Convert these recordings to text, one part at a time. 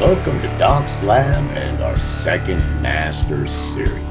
Welcome to Doc's Lab and our second Master Series.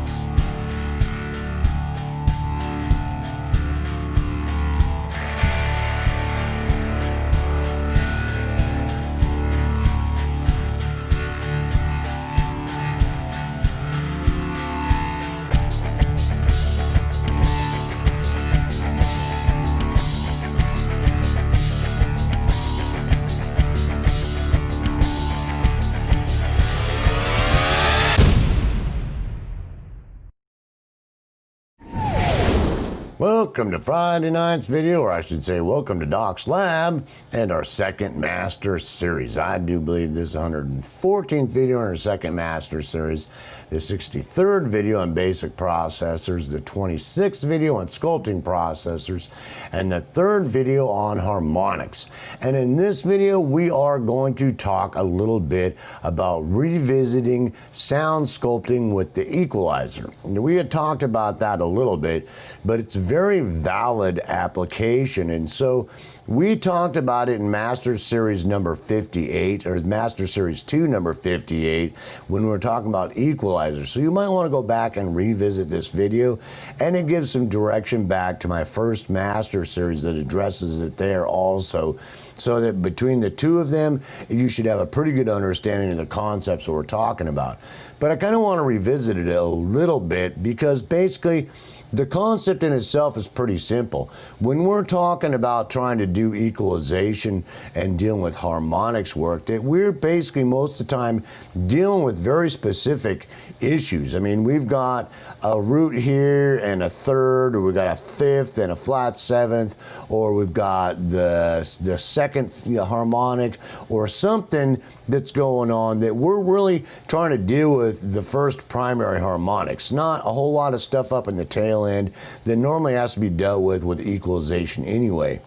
Welcome to Friday night's video, or I should say welcome to Doc's Lab and our second Master Series. I do believe this is the 114th video in our second Master Series, the 63rd video on basic processors, the 26th video on sculpting processors, and the third video on harmonics. And in this video, we are going to talk a little bit about revisiting sound sculpting with the equalizer. We had talked about that a little bit, but it's a very valid application, and so we talked about it in Master Series number 58, or Master Series 2 number 58, when we were talking about equalizer. So you might want to go back and revisit this video, and it gives some direction back to my first Master Series that addresses it there also, so that between the two of them, you should have a pretty good understanding of the concepts that we're talking about. But I kind of want to revisit it a little bit, because basically the concept in itself is pretty simple. When we're talking about trying to do equalization and dealing with harmonics work, that we're basically most of the time dealing with very specific issues. I mean, we've got a root here and a third, or we've got a fifth and a flat seventh, or we've got the second harmonic, or something that's going on that we're really trying to deal with the first primary harmonics. Not a whole lot of stuff up in the tail end that normally has to be dealt with equalization anyway.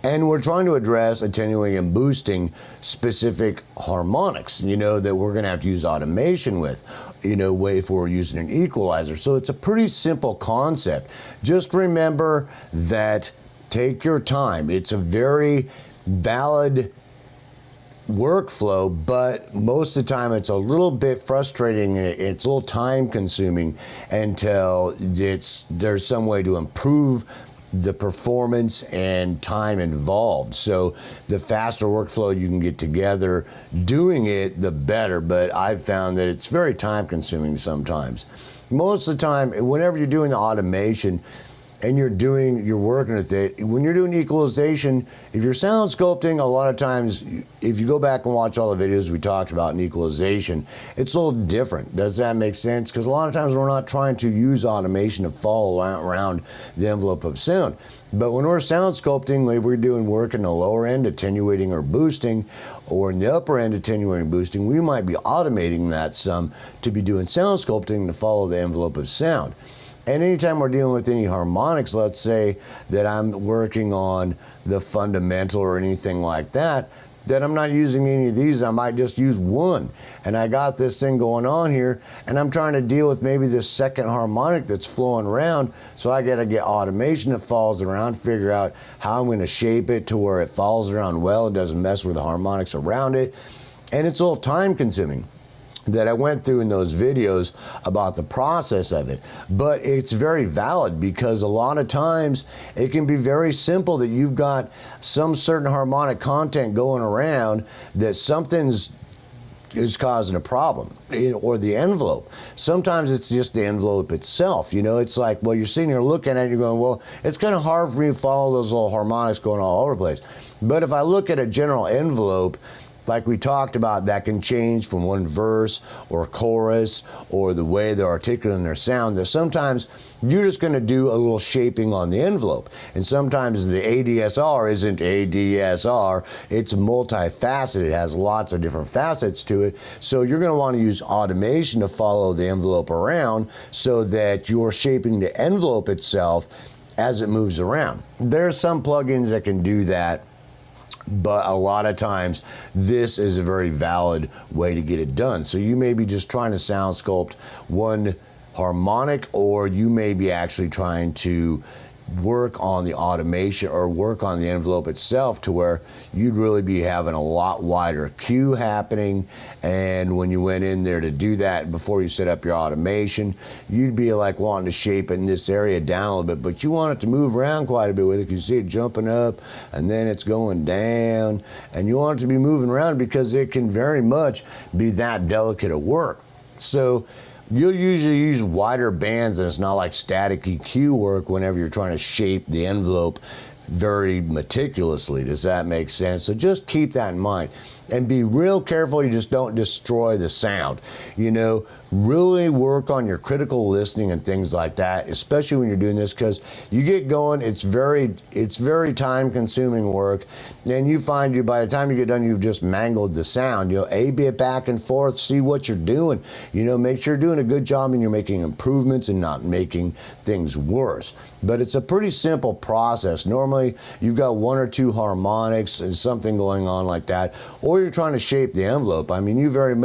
And we're trying to address attenuating and boosting specific harmonics, that we're going to have to use automation with, if we're using an equalizer. So it's a pretty simple concept. Just remember that take your time. It's a very valid workflow, but most of the time it's a little bit frustrating. It's a little time consuming until there's some way to improve the performance and time involved. So the faster workflow you can get together doing it, the better, but I've found that it's very time consuming sometimes. Most of the time, whenever you're doing the automation and you're working with it, when you're doing equalization, if you're sound sculpting, a lot of times, if you go back and watch all the videos we talked about in equalization, it's a little different. Does that make sense? Because a lot of times we're not trying to use automation to follow around the envelope of sound. But when we're sound sculpting, if we're doing work in the lower end, attenuating or boosting, or in the upper end, attenuating and boosting, we might be automating that some to be doing sound sculpting to follow the envelope of sound. And anytime we're dealing with any harmonics, let's say that I'm working on the fundamental or anything like that, that I'm not using any of these, I might just use one. And I got this thing going on here, and I'm trying to deal with maybe this second harmonic that's flowing around, so I gotta get automation that follows around, figure out how I'm gonna shape it to where it follows around well and doesn't mess with the harmonics around it. And it's a little time consuming that I went through in those videos about the process of it. But it's very valid, because a lot of times it can be very simple that you've got some certain harmonic content going around that something's is causing a problem, or the envelope. Sometimes it's just the envelope itself. It's like, well, you're sitting here looking at it, you're going, well, it's kind of hard for me to follow those little harmonics going all over the place. But if I look at a general envelope, like we talked about, that can change from one verse or chorus or the way they're articulating their sound, that sometimes you're just going to do a little shaping on the envelope. And sometimes the ADSR isn't ADSR, it's multifaceted, it has lots of different facets to it. So you're going to want to use automation to follow the envelope around so that you're shaping the envelope itself as it moves around. There's some plugins that can do that, but a lot of times this is a very valid way to get it done. So you may be just trying to sound sculpt one harmonic, or you may be actually trying to work on the automation or work on the envelope itself to where you'd really be having a lot wider queue happening. And when you went in there to do that before you set up your automation, you'd be like wanting to shape in this area down a little bit, but you want it to move around quite a bit with it. You see it jumping up and then it's going down, and you want it to be moving around because it can very much be that delicate at work. So you'll usually use wider bands, and it's not like static EQ work whenever you're trying to shape the envelope very meticulously. Does that make sense? So just keep that in mind and be real careful you just don't destroy the sound. You know, really work on your critical listening and things like that, especially when you're doing this, because you get going, it's very time consuming work, and you find you by the time you get done, you've just mangled the sound. You know, A-B it back and forth, see what you're doing. You know, make sure you're doing a good job and you're making improvements and not making things worse. But it's a pretty simple process. Normally, you've got 1 or 2 harmonics and something going on like that, or you're trying to shape the envelope. I mean, you very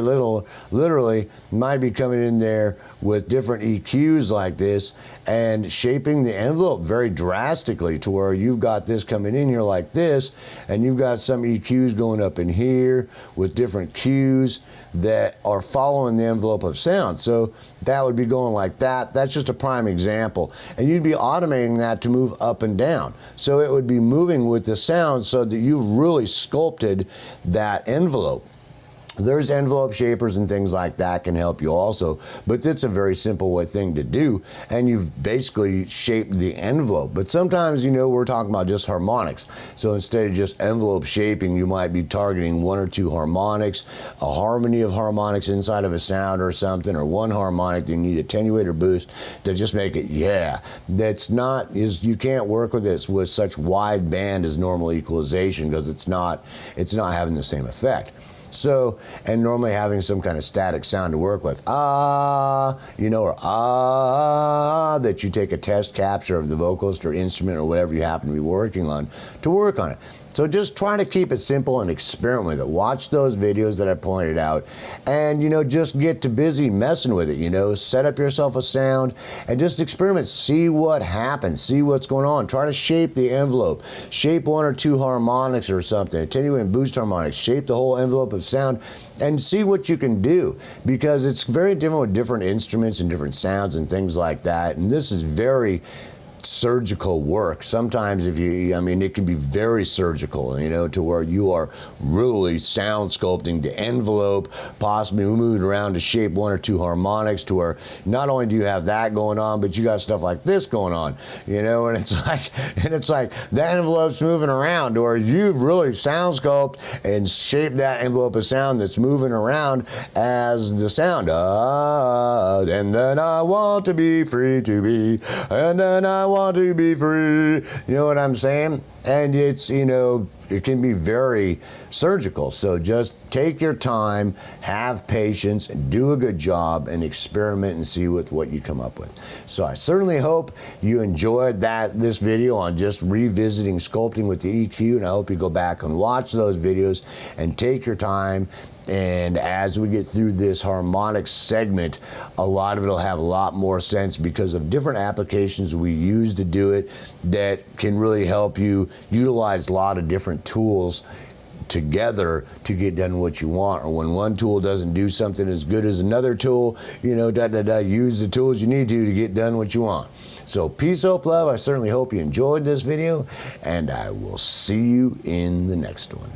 literally might be coming in there with different EQs like this and shaping the envelope very drastically to where you've got this coming in here like this, and you've got some EQs going up in here with different cues that are following the envelope of sound. So that would be going like that. That's just a prime example. And you'd be automating that to move up and down. So it would be moving with the sound so that you've really sculpted that envelope. There's envelope shapers and things like that can help you also, but it's a very simple thing to do, and you've basically shaped the envelope. But sometimes, you know, we're talking about just harmonics. So instead of just envelope shaping, you might be targeting 1 or 2 harmonics, a harmony of harmonics inside of a sound or something, or 1 harmonic that you need attenuator boost to just make it, that's not, you can't work with this with such wide band as normal equalization, because it's not having the same effect. So, and normally having some kind of static sound to work with, you know, or that you take a test capture of the vocalist or instrument or whatever you happen to be working on to work on it. So just try to keep it simple and experiment with it. Watch those videos that I pointed out, and, you know, just get to busy messing with it. You know, set up yourself a sound and just experiment. See what happens. See what's going on. Try to shape the envelope. Shape 1 or 2 harmonics or something. Attenuate and boost harmonics. Shape the whole envelope of sound and see what you can do, because it's very different with different instruments and different sounds and things like that. And this is very surgical work. Sometimes it can be very surgical, you know, to where you are really sound sculpting the envelope, possibly moving around to shape 1 or 2 harmonics, to where not only do you have that going on, but you got stuff like this going on, you know, and it's like the envelope's moving around, or you've really sound sculpt and shaped that envelope of sound that's moving around as the sound. And then I want to be free to be, and then I want to be free. You know what I'm saying? And it's, you know, it can be very surgical. So just take your time, have patience, do a good job, and experiment and see with what you come up with. So I certainly hope you enjoyed this video on just revisiting sculpting with the EQ, and I hope you go back and watch those videos and take your time. And as we get through this harmonics segment, a lot of it will have a lot more sense because of different applications we use to do it that can really help you utilize a lot of different tools together to get done what you want. Or when one tool doesn't do something as good as another tool, you know, use the tools you need to get done what you want. So peace, hope, love. I certainly hope you enjoyed this video, and I will see you in the next one.